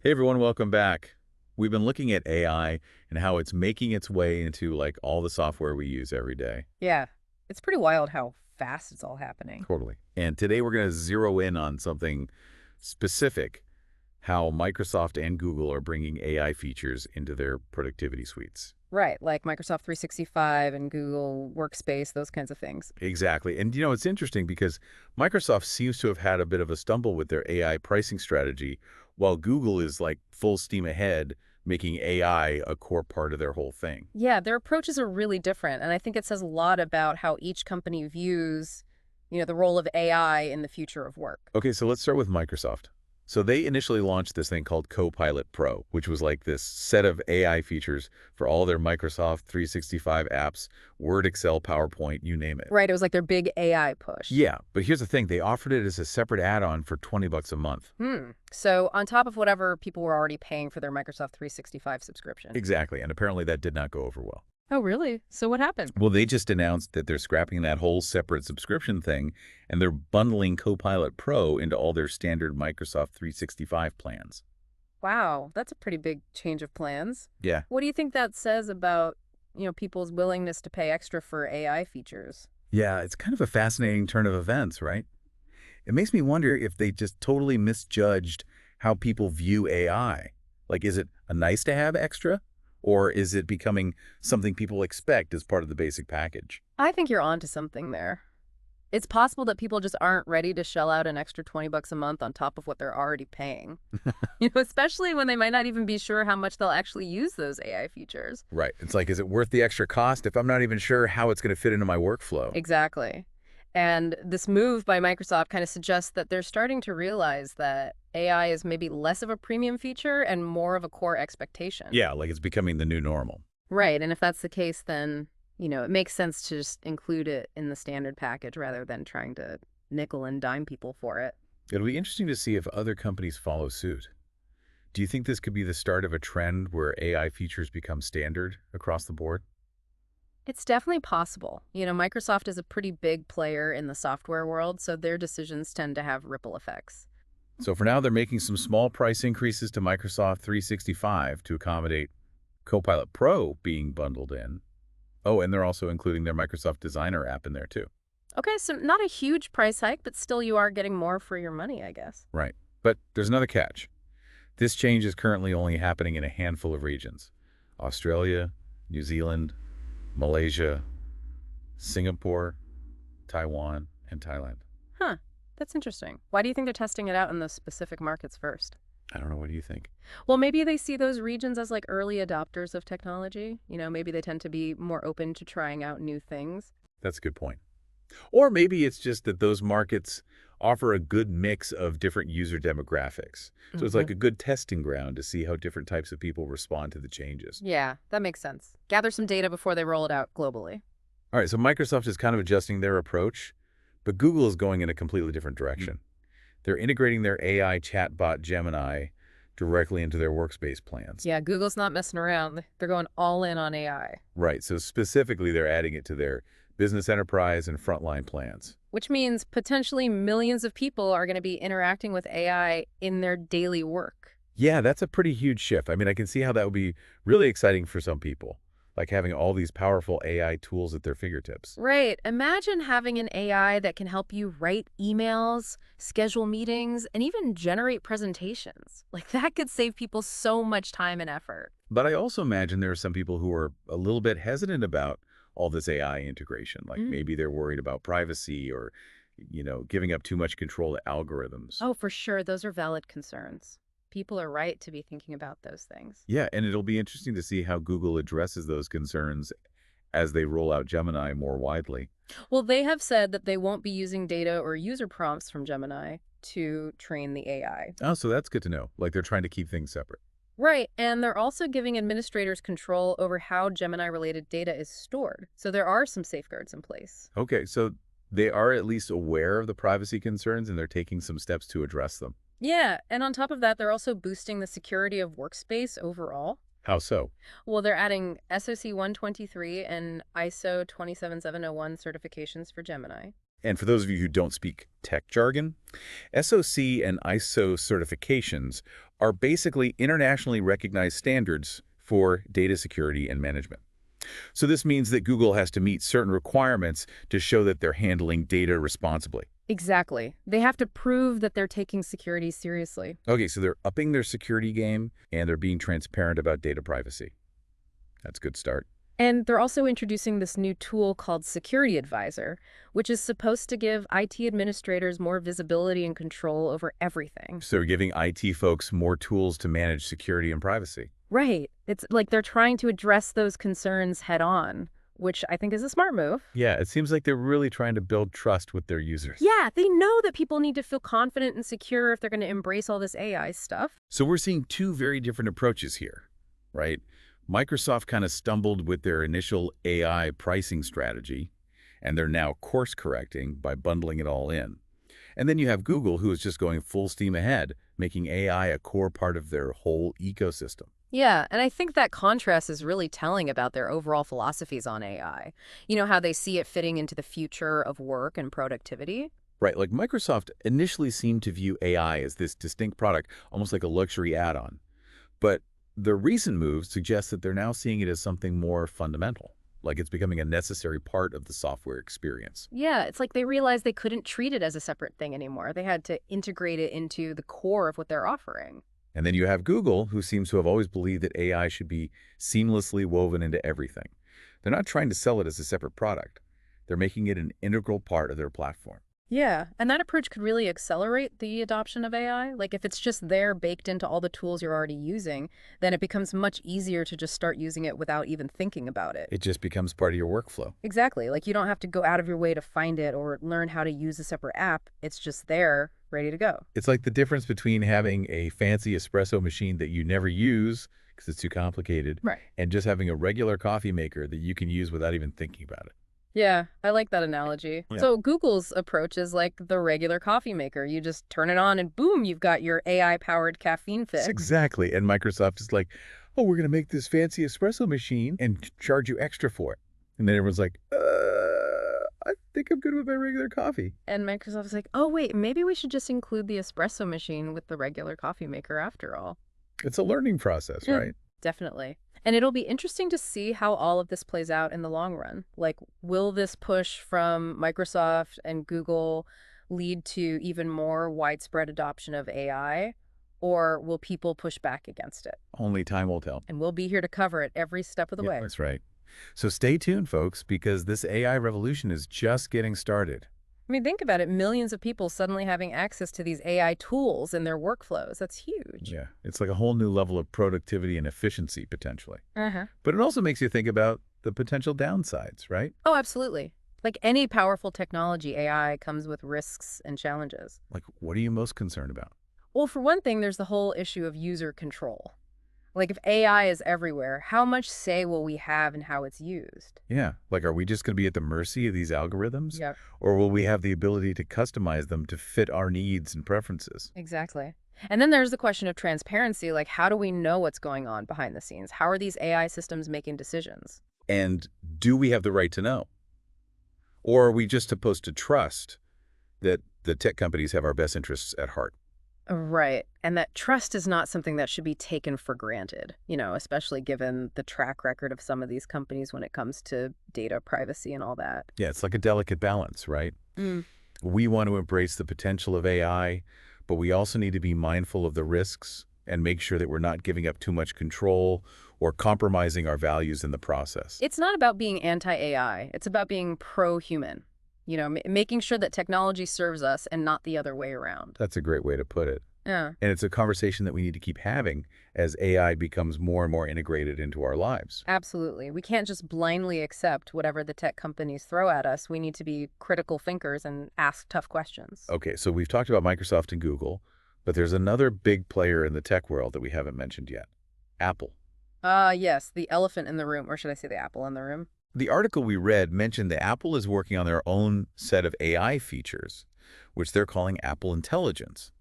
Hey everyone, welcome back. We've been looking at AI and how it's making its way into all the software we use every day. Yeah, it's pretty wild how fast it's all happening. Totally. And today we're going to zero in on something specific, how Microsoft and Google are bringing AI features into their productivity suites. Right, like Microsoft 365 and Google Workspace, those kinds of things. Exactly. And it's interesting because Microsoft seems to have had a bit of a stumble with their AI pricing strategy, while Google is like full steam ahead, making AI a core part of their whole thing. Yeah, their approaches are really different, and I think it says a lot about how each company views, the role of AI in the future of work. Okay, so let's start with Microsoft. So they initially launched this thing called Copilot Pro, which was like this set of AI features for all their Microsoft 365 apps, Word, Excel, PowerPoint, you name it. Right, it was like their big AI push. Yeah, but here's the thing. They offered it as a separate add-on for 20 bucks a month. So on top of whatever people were already paying for their Microsoft 365 subscription. Exactly, and apparently that did not go over well. Oh, really? So what happened? Well, they just announced that they're scrapping that whole separate subscription thing, and they're bundling Copilot Pro into all their standard Microsoft 365 plans. Wow, that's a pretty big change of plans. Yeah. What do you think that says about, people's willingness to pay extra for AI features? Yeah, it's kind of a fascinating turn of events, right? It makes me wonder if they just totally misjudged how people view AI. Like, is it a nice to have extra? Or is it becoming something people expect as part of the basic package? I think you're onto something there. It's possible that people just aren't ready to shell out an extra 20 bucks a month on top of what they're already paying. Especially when they might not even be sure how much they'll actually use those AI features. Right. It's like, is it worth the extra cost if I'm not even sure how it's going to fit into my workflow? Exactly. And this move by Microsoft kind of suggests that they're starting to realize that AI is maybe less of a premium feature and more of a core expectation. Yeah, like it's becoming the new normal. Right. And if that's the case, then, it makes sense to just include it in the standard package rather than trying to nickel and dime people for it. It'll be interesting to see if other companies follow suit. Do you think this could be the start of a trend where AI features become standard across the board? It's definitely possible. Microsoft is a pretty big player in the software world, so their decisions tend to have ripple effects. So for now, they're making some small price increases to Microsoft 365 to accommodate Copilot Pro being bundled in. Oh, and they're also including their Microsoft Designer app in there too. Okay, so not a huge price hike, but still you are getting more for your money, I guess. Right. But there's another catch. This change is currently only happening in a handful of regions: Australia, New Zealand, Malaysia, Singapore, Taiwan, and Thailand. Huh, that's interesting. Why do you think they're testing it out in those specific markets first? I don't know. What do you think? Well, maybe they see those regions as like early adopters of technology. Maybe they tend to be more open to trying out new things. That's a good point. Or maybe it's just that those markets offer a good mix of different user demographics. So it's like hmm a good testing ground to see how different types of people respond to the changes. Yeah, that makes sense. Gather some data before they roll it out globally. All right, so Microsoft is kind of adjusting their approach, but Google is going in a completely different direction. They're integrating their AI chatbot Gemini directly into their workspace plans. Yeah, Google's not messing around. They're going all in on AI, Right, so specifically they're adding it to their business enterprise and frontline plans. which means potentially millions of people are going to be interacting with AI in their daily work. Yeah, that's a pretty huge shift. I mean, I can see how that would be really exciting for some people, like having all these powerful AI tools at their fingertips. Right. Imagine having an AI that can help you write emails, schedule meetings, and even generate presentations. Like that could save people so much time and effort. But I also imagine there are some people who are a little bit hesitant about all this AI integration. Like Mm. maybe they're worried about privacy or, giving up too much control to algorithms. Oh, for sure. Those are valid concerns. People are right to be thinking about those things. Yeah, and it'll be interesting to see how Google addresses those concerns as they roll out Gemini more widely. Well, they have said that they won't be using data or user prompts from Gemini to train the AI. Oh, so that's good to know. Like they're trying to keep things separate. Right, and they're also giving administrators control over how Gemini-related data is stored. So there are some safeguards in place. Okay, so they are at least aware of the privacy concerns and they're taking some steps to address them. Yeah, and on top of that, they're also boosting the security of workspace overall. How so? Well, they're adding SOC 123 and ISO 27701 certifications for Gemini. And for those of you who don't speak tech jargon, SOC and ISO certifications are basically internationally recognized standards for data security and management. So this means that Google has to meet certain requirements to show that they're handling data responsibly. Exactly. They have to prove that they're taking security seriously. Okay, so they're upping their security game and they're being transparent about data privacy. That's a good start. And they're also introducing this new tool called Security Advisor, which is supposed to give IT administrators more visibility and control over everything. So they're giving IT folks more tools to manage security and privacy. Right. It's like they're trying to address those concerns head on, which I think is a smart move. Yeah, it seems like they're really trying to build trust with their users. Yeah, they know that people need to feel confident and secure if they're going to embrace all this AI stuff. So we're seeing two very different approaches here, right? Microsoft kind of stumbled with their initial AI pricing strategy, and they're now course correcting by bundling it all in. And then you have Google, who is just going full steam ahead, making AI a core part of their whole ecosystem. Yeah, and I think that contrast is really telling about their overall philosophies on AI. You know, how they see it fitting into the future of work and productivity? Right, like Microsoft initially seemed to view AI as this distinct product, almost like a luxury add-on. But the recent moves suggest that they're now seeing it as something more fundamental, like it's becoming a necessary part of the software experience. Yeah, it's like they realized they couldn't treat it as a separate thing anymore. They had to integrate it into the core of what they're offering. And then you have Google, who seems to have always believed that AI should be seamlessly woven into everything. They're not trying to sell it as a separate product. They're making it an integral part of their platform. Yeah, and that approach could really accelerate the adoption of AI. Like if it's just there baked into all the tools you're already using, then it becomes much easier to just start using it without even thinking about it. It just becomes part of your workflow. Exactly. Like you don't have to go out of your way to find it or learn how to use a separate app. It's just there, ready to go. It's like the difference between having a fancy espresso machine that you never use because it's too complicated, Right. and just having a regular coffee maker that you can use without even thinking about it. Yeah, I like that analogy. Yeah. So Google's approach is like the regular coffee maker. You just turn it on and boom, you've got your AI-powered caffeine fix. Exactly. And Microsoft is like, oh, we're going to make this fancy espresso machine and charge you extra for it. And then everyone's like, I think I'm good with my regular coffee. And Microsoft's like, oh, wait, maybe we should just include the espresso machine with the regular coffee maker after all. It's a learning process, Yeah. right? Definitely. And it'll be interesting to see how all of this plays out in the long run. Like, will this push from Microsoft and Google lead to even more widespread adoption of AI? Or will people push back against it? Only time will tell. And we'll be here to cover it every step of the way. That's right. So stay tuned, folks, because this AI revolution is just getting started. I mean, think about it. Millions of people suddenly having access to these AI tools in their workflows. That's huge. Yeah, it's like a whole new level of productivity and efficiency, potentially. Uh-huh. But it also makes you think about the potential downsides, right? Oh, absolutely. Like any powerful technology, AI comes with risks and challenges. Like, what are you most concerned about? Well, for one thing, there's the whole issue of user control. Like if AI is everywhere, how much say will we have in how it's used? Yeah, like, are we just going to be at the mercy of these algorithms? Yep. Or will we have the ability to customize them to fit our needs and preferences? Exactly. And then there's the question of transparency, like how do we know what's going on behind the scenes? How are these AI systems making decisions? And do we have the right to know? Or are we just supposed to trust that the tech companies have our best interests at heart? Right. And that trust is not something that should be taken for granted, you know, especially given the track record of some of these companies when it comes to data privacy and all that. Yeah, it's like a delicate balance, right? Mm. We want to embrace the potential of AI, but we also need to be mindful of the risks and make sure that we're not giving up too much control or compromising our values in the process. It's not about being anti-AI. It's about being pro-human, you know, making sure that technology serves us and not the other way around. That's a great way to put it. Yeah. And it's a conversation that we need to keep having as AI becomes more and more integrated into our lives. Absolutely. We can't just blindly accept whatever the tech companies throw at us. We need to be critical thinkers and ask tough questions. Okay, so we've talked about Microsoft and Google, but there's another big player in the tech world that we haven't mentioned yet, Apple. Yes, the elephant in the room, or should I say the apple in the room? The article we read mentioned that Apple is working on their own set of AI features, which they're calling Apple Intelligence.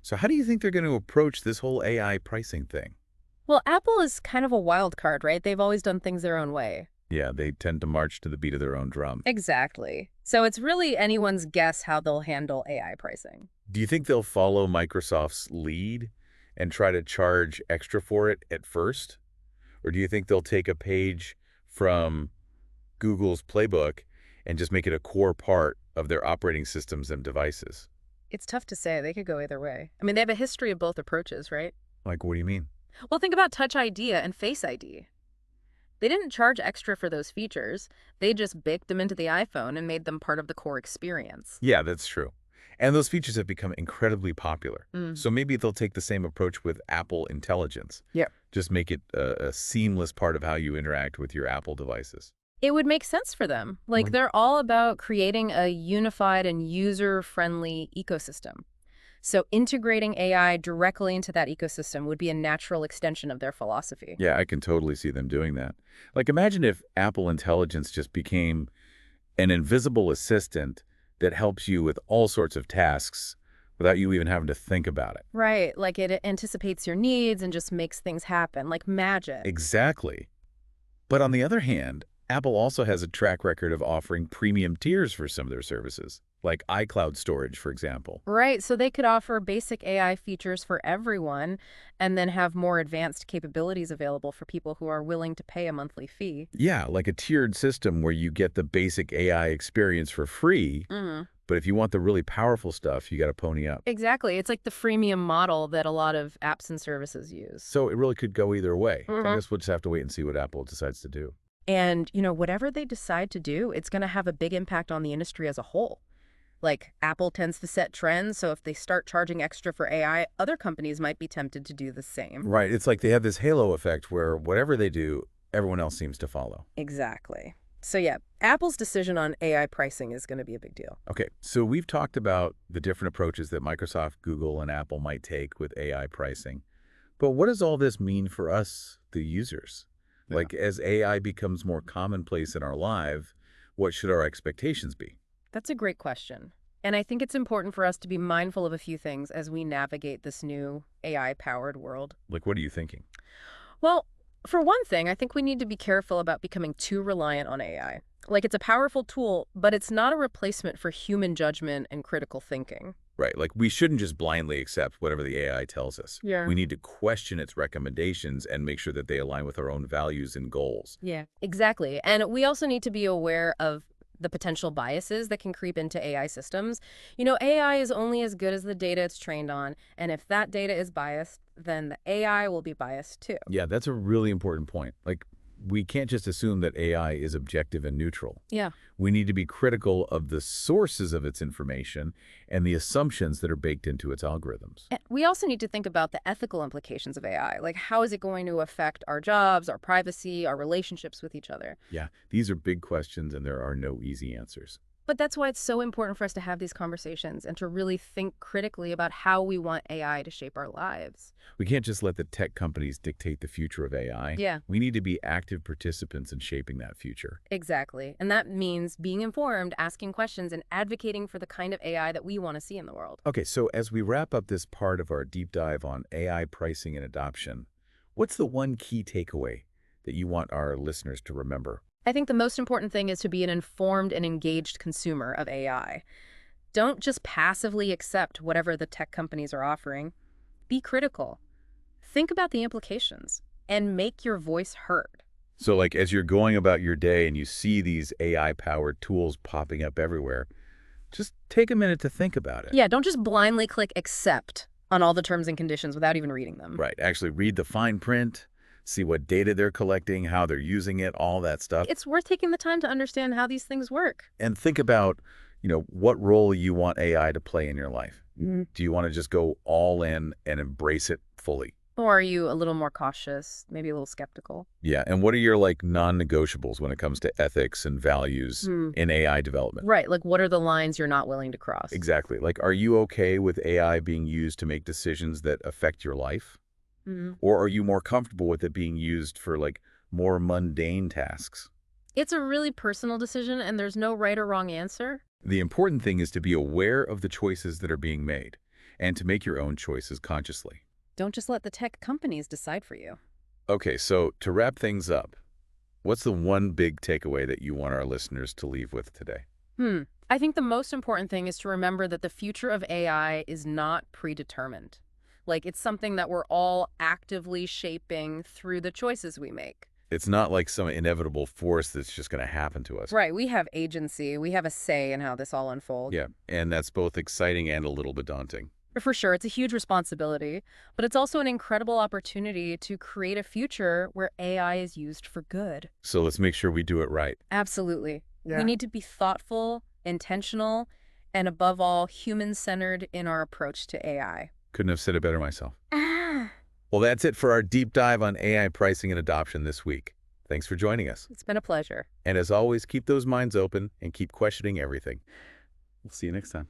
So how do you think they're going to approach this whole AI pricing thing? Well, Apple is kind of a wild card, right? They've always done things their own way. Yeah, they tend to march to the beat of their own drum. Exactly. So it's really anyone's guess how they'll handle AI pricing. Do you think they'll follow Microsoft's lead and try to charge extra for it at first? Or do you think they'll take a page from Google's playbook and just make it a core part of their operating systems and devices? It's tough to say. They could go either way. I mean, they have a history of both approaches, right? Like, what do you mean? Well, think about Touch ID and Face ID. They didn't charge extra for those features. They just baked them into the iPhone and made them part of the core experience. Yeah, that's true. And those features have become incredibly popular. Mm. So maybe they'll take the same approach with Apple Intelligence. Yeah. Just make it a seamless part of how you interact with your Apple devices. It would make sense for them. Like, Like, they're all about creating a unified and user-friendly ecosystem. So integrating AI directly into that ecosystem would be a natural extension of their philosophy. yeah, I can totally see them doing that. Like, imagine if Apple Intelligence just became an invisible assistant that helps you with all sorts of tasks without you even having to think about it. Right, like it anticipates your needs and just makes things happen, like magic. Exactly. But on the other hand, Apple also has a track record of offering premium tiers for some of their services, like iCloud storage, for example. Right, so they could offer basic AI features for everyone and then have more advanced capabilities available for people who are willing to pay a monthly fee. Yeah, like a tiered system where you get the basic AI experience for free, but if you want the really powerful stuff, you got to pony up. Exactly. It's like the freemium model that a lot of apps and services use. So it really could go either way. I Mhm. guess we'll just have to wait and see what Apple decides to do. And, whatever they decide to do, it's going to have a big impact on the industry as a whole. Like, Apple tends to set trends, so if they start charging extra for AI, other companies might be tempted to do the same. Right. It's like they have this halo effect where whatever they do, everyone else seems to follow. Exactly. So yeah, Apple's decision on AI pricing is going to be a big deal. Okay, so we've talked about the different approaches that Microsoft, Google, and Apple might take with AI pricing. But what does all this mean for us, the users? Yeah. Like, as AI becomes more commonplace in our life, what should our expectations be? That's a great question. And I think it's important for us to be mindful of a few things as we navigate this new AI-powered world. Like, what are you thinking? Well, for one thing, I think we need to be careful about becoming too reliant on AI. Like, it's a powerful tool, but it's not a replacement for human judgment and critical thinking. Right, like we shouldn't just blindly accept whatever the AI tells us. Yeah. We need to question its recommendations and make sure that they align with our own values and goals. Yeah, exactly. And we also need to be aware of the potential biases that can creep into AI systems. AI is only as good as the data it's trained on, and if that data is biased, then the AI will be biased too. Yeah, that's a really important point. Like, we can't just assume that AI is objective and neutral. Yeah. We need to be critical of the sources of its information and the assumptions that are baked into its algorithms. And we also need to think about the ethical implications of AI. Like, how is it going to affect our jobs, our privacy, our relationships with each other? Yeah, these are big questions and there are no easy answers. But that's why it's so important for us to have these conversations and to really think critically about how we want AI to shape our lives. We can't just let the tech companies dictate the future of AI. Yeah. We need to be active participants in shaping that future. Exactly. And that means being informed, asking questions, and advocating for the kind of AI that we want to see in the world. Okay, so as we wrap up this part of our deep dive on AI pricing and adoption, what's the one key takeaway that you want our listeners to remember? I think the most important thing is to be an informed and engaged consumer of AI. Don't just passively accept whatever the tech companies are offering. Be critical. Think about the implications and make your voice heard. So like as you're going about your day and you see these AI-powered tools popping up everywhere, just take a minute to think about it. Yeah, don't just blindly click accept on all the terms and conditions without even reading them. Right, actually read the fine print, see what data they're collecting, how they're using it, all that stuff. It's worth taking the time to understand how these things work. And think about, what role you want AI to play in your life. Do you want to just go all in and embrace it fully? Or are you a little more cautious, maybe a little skeptical? Yeah, and what are your non-negotiables when it comes to ethics and values in AI development? Right, like what are the lines you're not willing to cross? Exactly. Like, are you okay with AI being used to make decisions that affect your life? Or are you more comfortable with it being used for more mundane tasks? It's a really personal decision and there's no right or wrong answer. The important thing is to be aware of the choices that are being made and to make your own choices consciously. Don't just let the tech companies decide for you. Okay, so to wrap things up, what's the one big takeaway that you want our listeners to leave with today? I think the most important thing is to remember that the future of AI is not predetermined. Like, it's something that we're all actively shaping through the choices we make. It's not like some inevitable force that's just going to happen to us. Right, we have agency, we have a say in how this all unfolds. Yeah, and that's both exciting and a little bit daunting. For sure, it's a huge responsibility, but it's also an incredible opportunity to create a future where AI is used for good. So let's make sure we do it right. Absolutely. Yeah. We need to be thoughtful, intentional, and above all, human-centered in our approach to AI. Couldn't have said it better myself. Ah, Well, that's it for our deep dive on AI pricing and adoption this week. Thanks for joining us. it's been a pleasure. And as always, keep those minds open and keep questioning everything. We'll see you next time.